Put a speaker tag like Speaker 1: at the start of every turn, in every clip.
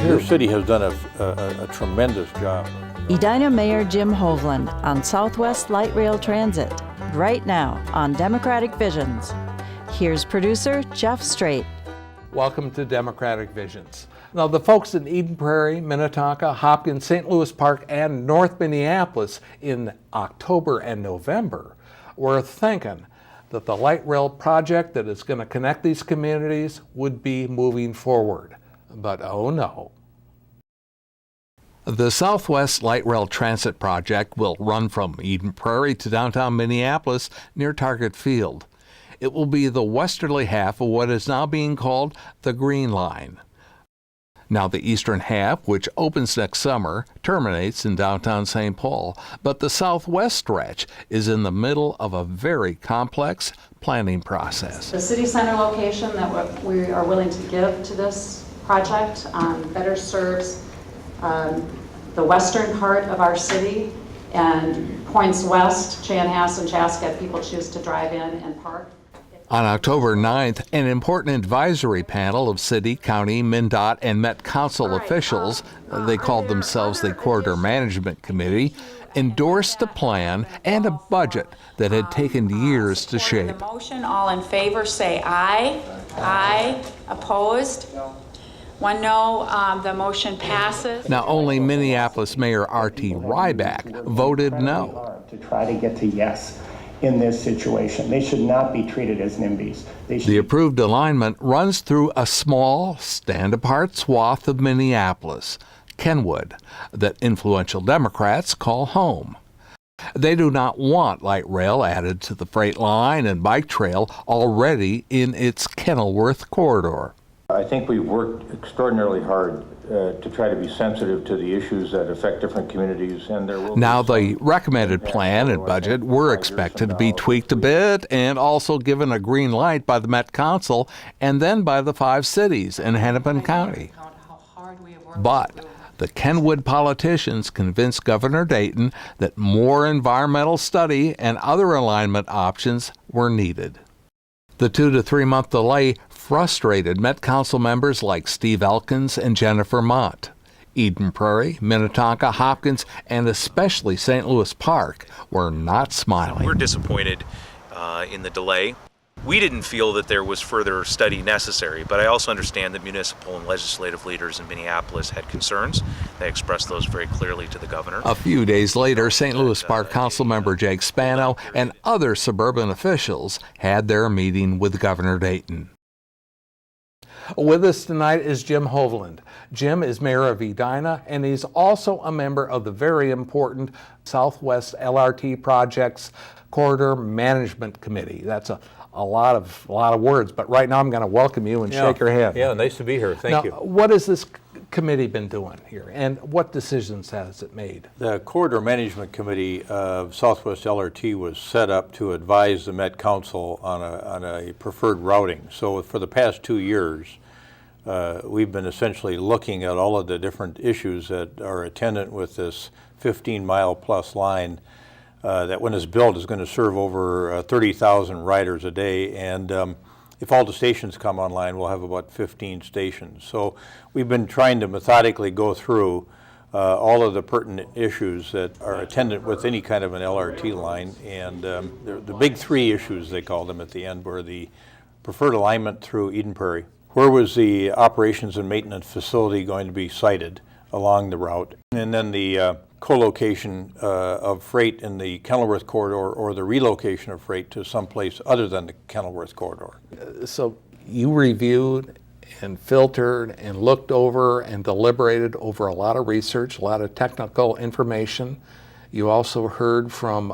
Speaker 1: Your city has done a tremendous job.
Speaker 2: Edina Mayor Jim Hovland on Southwest Light Rail Transit, right now on Democratic Visions. Here's producer Jeff Strait.
Speaker 3: Welcome to Democratic Visions. Now, the folks in Eden Prairie, Minnetonka, Hopkins, St. Louis Park, and North Minneapolis in October and November were thinking that the light rail project that is going to connect these communities would be moving forward. But oh no. The Southwest Light Rail Transit Project will run from Eden Prairie to downtown Minneapolis near Target Field. It will be the westerly half of what is now being called the Green Line. Now, the eastern half, which opens next summer, terminates in downtown St. Paul, but the southwest stretch is in the middle of a very complex planning process.
Speaker 4: The city center location that we are willing to give to this project better serves the western part of our city and points west, Chanhassen, Chaska, if people choose to drive in and park.
Speaker 3: On October 9th, an important advisory panel of city, county, MnDOT, and Met Council officials, they called themselves the Corridor Management Committee, endorsed a plan and a budget that had taken years to shape.
Speaker 5: The motion, all in favor say aye. Aye. Opposed? One no. The motion passes.
Speaker 3: Now, only Minneapolis Mayor R.T. Ryback voted no.
Speaker 6: To try to get to yes in this situation. They should not be treated as NIMBYs.
Speaker 3: The approved alignment runs through a small, stand-apart swath of Minneapolis, Kenwood, that influential Democrats call home. They do not want light rail added to the freight line and bike trail already in its Kenilworth corridor.
Speaker 7: I think we've worked extraordinarily hard to try to be sensitive to the issues that affect different communities, and there will
Speaker 3: now the recommended plan and budget were expected to be tweaked a bit and also given a green light by the Met Council and then by the 5 cities in Hennepin County. But the Kenwood politicians convinced Governor Dayton that more environmental study and other alignment options were needed. The 2 to 3 month delay frustrated Met Council members like Steve Elkins and Jennifer Mott. Eden Prairie, Minnetonka, Hopkins, and especially St. Louis Park were not smiling.
Speaker 8: We're disappointed in the delay. We didn't feel that there was further study necessary, but I also understand that municipal and legislative leaders in Minneapolis had concerns. They expressed those very clearly to the governor.
Speaker 3: A few days later, St. Louis Park Councilmember Jake Spano and other suburban officials had their meeting with Governor Dayton. With us tonight is Jim Hovland. Jim is mayor of Edina, and he's also a member of the very important Southwest LRT Project's Corridor Management Committee. That's a lot of words, but right now I'm going to welcome you and shake your hand.
Speaker 1: Yeah, nice to be here. Thank you.
Speaker 3: What has this committee been doing here, and what decisions has it made?
Speaker 1: The Corridor Management Committee of Southwest LRT was set up to advise the Met Council on a preferred routing. So for the past 2 years, we've been essentially looking at all of the different issues that are attendant with this 15-mile plus line that when it's built is going to serve over 30,000 riders a day, and if all the stations come online, we'll have about 15 stations. So we've been trying to methodically go through all of the pertinent issues that are attendant with any kind of an LRT line, and the big 3 issues, they call them at the end, were the preferred alignment through Eden Prairie. Where was the operations and maintenance facility going to be sited along the route? And then the co-location of freight in the Kenilworth corridor, or the relocation of freight to someplace other than the Kenilworth corridor.
Speaker 3: So you reviewed and filtered and looked over and deliberated over a lot of research, a lot of technical information. You also heard from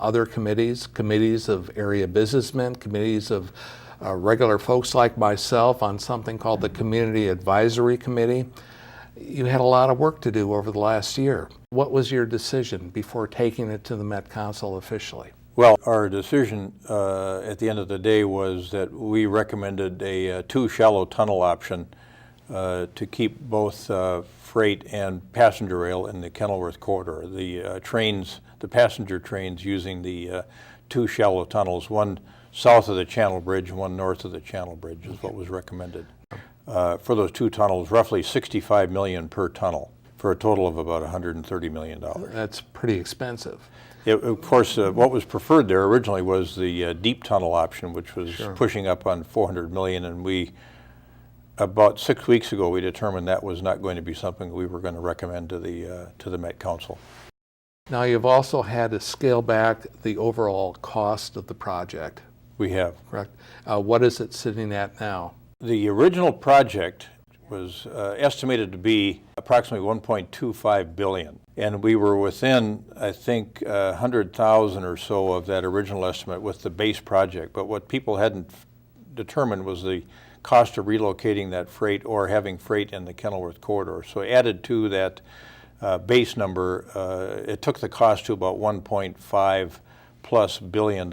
Speaker 3: other committees of area businessmen, committees of regular folks like myself on something called the Community Advisory Committee. You had a lot of work to do over the last year. What was your decision before taking it to the Met Council officially?
Speaker 1: Well, our decision at the end of the day was that we recommended a 2 shallow tunnel option to keep both freight and passenger rail in the Kenilworth corridor. The passenger trains using the 2 shallow tunnels, one south of the Channel Bridge and one north of the Channel Bridge is what was recommended. for those two tunnels, roughly $65 million per tunnel, for a total of about $130 million.
Speaker 3: That's pretty expensive.
Speaker 1: Of course, what was preferred there originally was the deep tunnel option, which was pushing up on $400 million, and about 6 weeks ago, we determined that was not going to be something we were going to recommend to the Met Council.
Speaker 3: Now, you've also had to scale back the overall cost of the project.
Speaker 1: We have.
Speaker 3: Correct. What is it sitting at now?
Speaker 1: The original project was estimated to be approximately $1.25 billion. And we were within, I think, 100,000 or so of that original estimate with the base project. But what people hadn't determined was the cost of relocating that freight or having freight in the Kenilworth corridor. So added to that base number, it took the cost to about $1.5+ billion.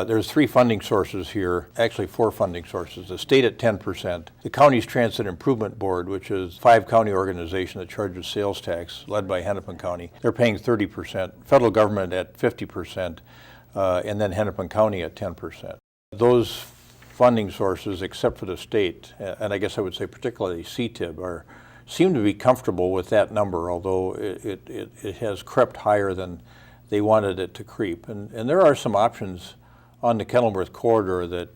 Speaker 1: There's three funding sources here, actually four funding sources. The state at 10%, the county's Transit Improvement Board, which is a 5-county organization that charges sales tax, led by Hennepin County. They're paying 30%, federal government at 50%, and then Hennepin County at 10%. Those funding sources, except for the state, and I guess I would say particularly CTIB, seem to be comfortable with that number, although it has crept higher than they wanted it to creep. And there are some options on the Kenilworth corridor that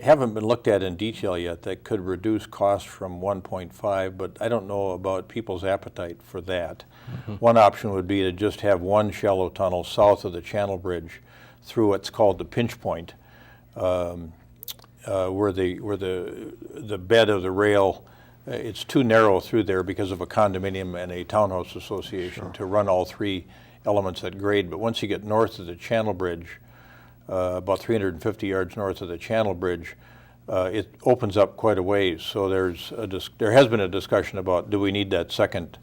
Speaker 1: haven't been looked at in detail yet that could reduce costs from 1.5, but I don't know about people's appetite for that. Mm-hmm. One option would be to just have one shallow tunnel south of the Channel Bridge through what's called the pinch point, where the bed of the rail, it's too narrow through there because of a condominium and a townhouse association to run all three elements at grade. But once you get north of the Channel Bridge, about 350 yards north of the Channel Bridge, it opens up quite a ways. So there has been a discussion about, do we need that second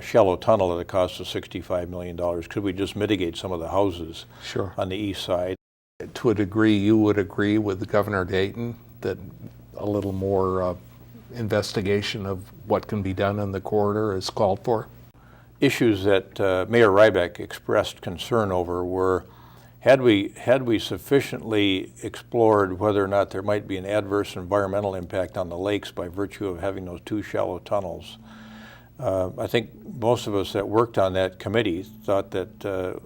Speaker 1: shallow tunnel at a cost of $65 million? Could we just mitigate some of the houses on the east side?
Speaker 3: To a degree, you would agree with Governor Dayton that a little more investigation of what can be done in the corridor is called for?
Speaker 1: Issues that Mayor Ryback expressed concern over were, had we sufficiently explored whether or not there might be an adverse environmental impact on the lakes by virtue of having those two shallow tunnels. I think most of us that worked on that committee thought that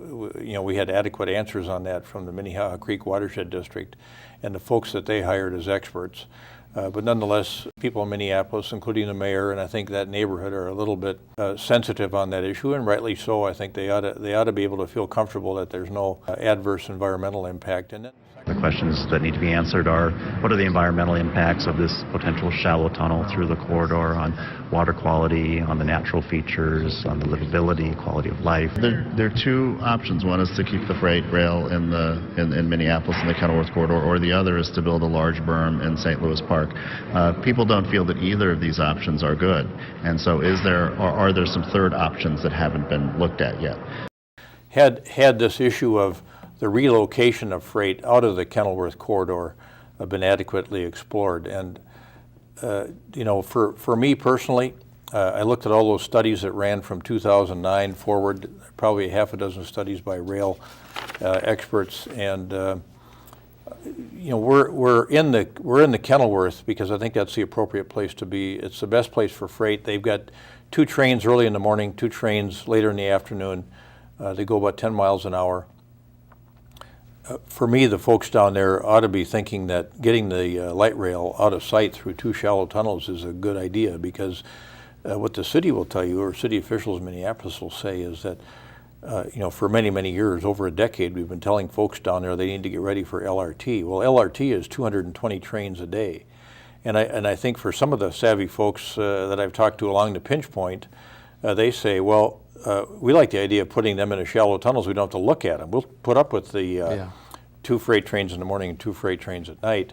Speaker 1: we had adequate answers on that from the Minnehaha Creek Watershed District and the folks that they hired as experts. But nonetheless, people in Minneapolis, including the mayor, and I think that neighborhood, are a little bit sensitive on that issue, and rightly so. I think they ought to be able to feel comfortable that there's no adverse environmental impact in it.
Speaker 9: The questions that need to be answered are, what are the environmental impacts of this potential shallow tunnel through the corridor on water quality, on the natural features, on the livability, quality of life?
Speaker 10: There are two options. One is to keep the freight rail in Minneapolis in the Kenilworth corridor, or the other is to build a large berm in St. Louis Park. People don't feel that either of these options are good. And so are there some third options that haven't been looked at yet?
Speaker 1: Had this issue of the relocation of freight out of the Kenilworth corridor been adequately explored. And, for me personally, I looked at all those studies that ran from 2009 forward, probably half a dozen studies by rail experts, and we're in the Kenilworth because I think that's the appropriate place to be. It's the best place for freight. They've got 2 trains early in the morning, 2 trains later in the afternoon. They go about 10 miles an hour. For me, the folks down there ought to be thinking that getting the light rail out of sight through 2 shallow tunnels is a good idea, because what the city will tell you, or city officials in Minneapolis will say, is that for many, many years, over a decade, we've been telling folks down there they need to get ready for LRT. Well, LRT is 220 trains a day. And I think for some of the savvy folks that I've talked to along the pinch point, they say, well, we like the idea of putting them in a shallow tunnels. We don't have to look at them. We'll put up with the 2 freight trains in the morning and 2 freight trains at night.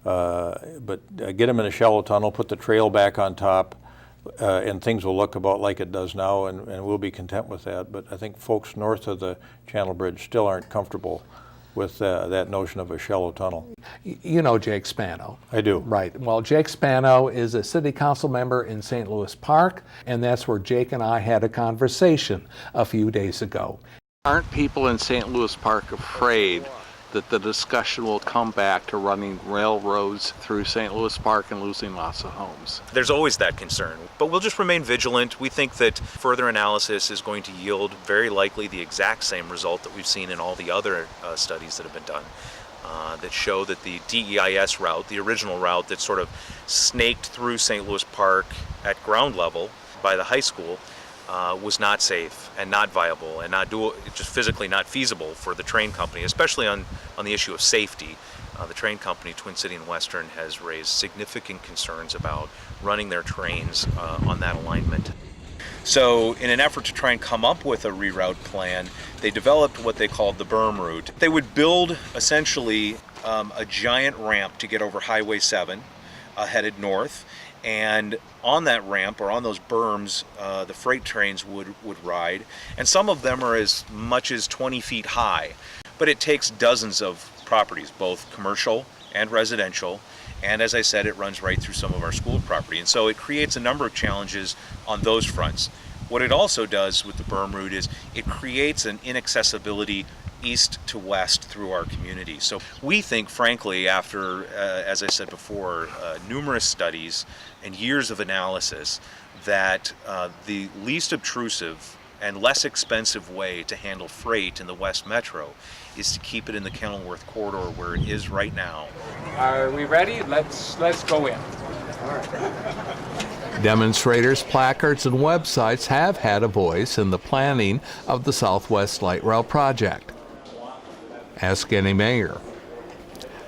Speaker 1: But get them in a shallow tunnel, put the trail back on top, and things will look about like it does now, and we'll be content with that. But I think folks north of the Channel Bridge still aren't comfortable with that notion of a shallow tunnel.
Speaker 3: You know Jake Spano.
Speaker 1: I do.
Speaker 3: Right. Well, Jake Spano is a city council member in St. Louis Park, and that's where Jake and I had a conversation a few days ago. Aren't people in St. Louis Park afraid that the discussion will come back to running railroads through St. Louis Park and losing lots of homes?
Speaker 8: There's always that concern, but we'll just remain vigilant. We think that further analysis is going to yield very likely the exact same result that we've seen in all the other studies that have been done that show that the DEIS route, the original route that sort of snaked through St. Louis Park at ground level by the high school, was not safe and not viable and just physically not feasible for the train company, especially on the issue of safety. The train company, Twin City and Western, has raised significant concerns about running their trains on that alignment. So in an effort to try and come up with a reroute plan, they developed what they called the berm route. They would build essentially a giant ramp to get over Highway 7 headed north, and on that ramp or on those berms the freight trains would ride, and some of them are as much as 20 feet high. But it takes dozens of properties, both commercial and residential, and as I said, it runs right through some of our school property, and so it creates a number of challenges on those fronts. What it also does with the berm route is it creates an inaccessibility east to west through our community. So we think, frankly, after, as I said before, numerous studies and years of analysis, that the least obtrusive and less expensive way to handle freight in the West Metro is to keep it in the Kenilworth corridor where it is right now.
Speaker 11: Are we ready? Let's go in.
Speaker 3: Demonstrators, placards, and websites have had a voice in the planning of the Southwest Light Rail project. Ask any mayor.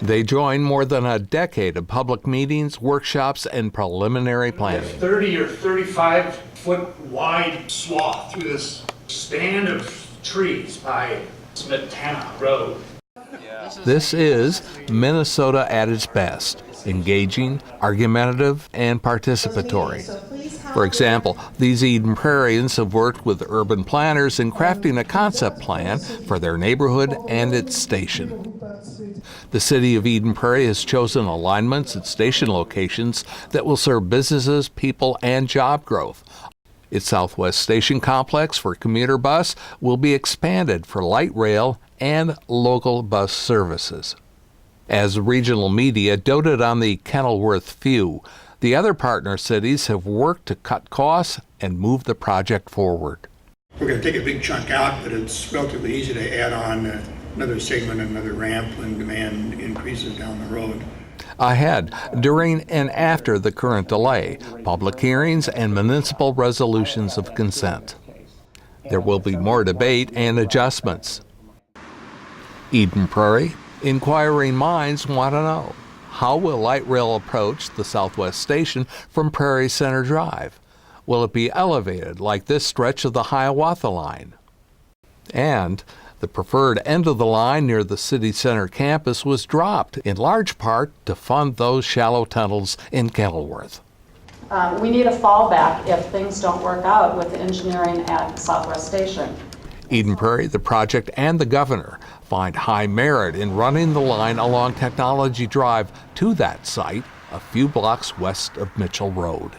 Speaker 3: They join more than a decade of public meetings, workshops, and preliminary planning.
Speaker 12: 30 or 35 foot wide swath through this span of trees by Smetana Road.
Speaker 3: This is Minnesota at its best, engaging, argumentative, and participatory. For example, these Eden Prairians have worked with urban planners in crafting a concept plan for their neighborhood and its station. The city of Eden Prairie has chosen alignments at station locations that will serve businesses, people, and job growth. Its Southwest Station complex for commuter bus will be expanded for light rail and local bus services. As regional media doted on the Kenilworth few, the other partner cities have worked to cut costs and move the project forward.
Speaker 12: We're going to take a big chunk out, but it's relatively easy to add on another segment, another ramp when demand increases down the road.
Speaker 3: Ahead, during and after the current delay, public hearings and municipal resolutions of consent. There will be more debate and adjustments. Eden Prairie, inquiring minds want to know, how will light rail approach the Southwest Station from Prairie Center Drive? Will it be elevated like this stretch of the Hiawatha Line? And the preferred end of the line near the city center campus was dropped, in large part to fund those shallow tunnels in Kenilworth.
Speaker 4: We need a fallback if things don't work out with the engineering at Southwest Station.
Speaker 3: Eden Prairie, the project, and the governor find high merit in running the line along Technology Drive to that site, a few blocks west of Mitchell Road.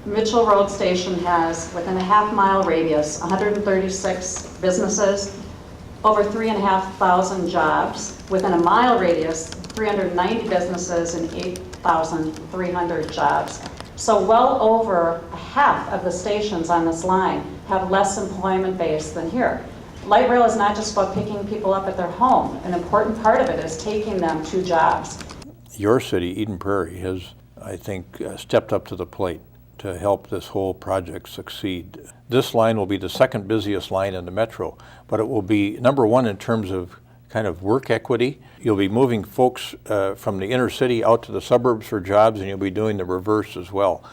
Speaker 4: Mitchell Road Station has, within a half-mile radius, 136 businesses, over 3,500 jobs. Within a mile radius, 390 businesses and 8,300 jobs. So well over half of the stations on this line have less employment base than here. Light rail is not just about picking people up at their home. An important part of it is taking them to jobs.
Speaker 1: Your city, Eden Prairie, has, I think, stepped up to the plate to help this whole project succeed. This line will be the second busiest line in the metro, but it will be number one in terms of kind of work equity. You'll be moving folks from the inner city out to the suburbs for jobs, and you'll be doing the reverse as well.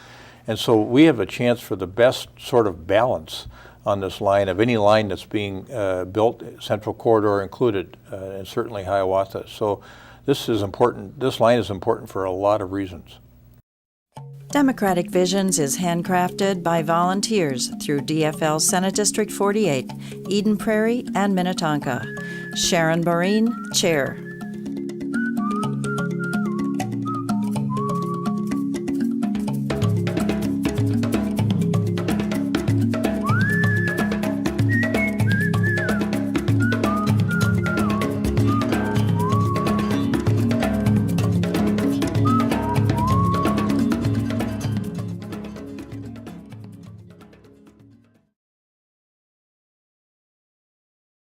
Speaker 1: And so we have a chance for the best sort of balance on this line of any line that's being built, Central Corridor included, and certainly Hiawatha. So this is important. This line is important for a lot of reasons.
Speaker 2: Democratic Visions is handcrafted by volunteers through DFL Senate District 48, Eden Prairie, and Minnetonka. Sharon Boreen, Chair.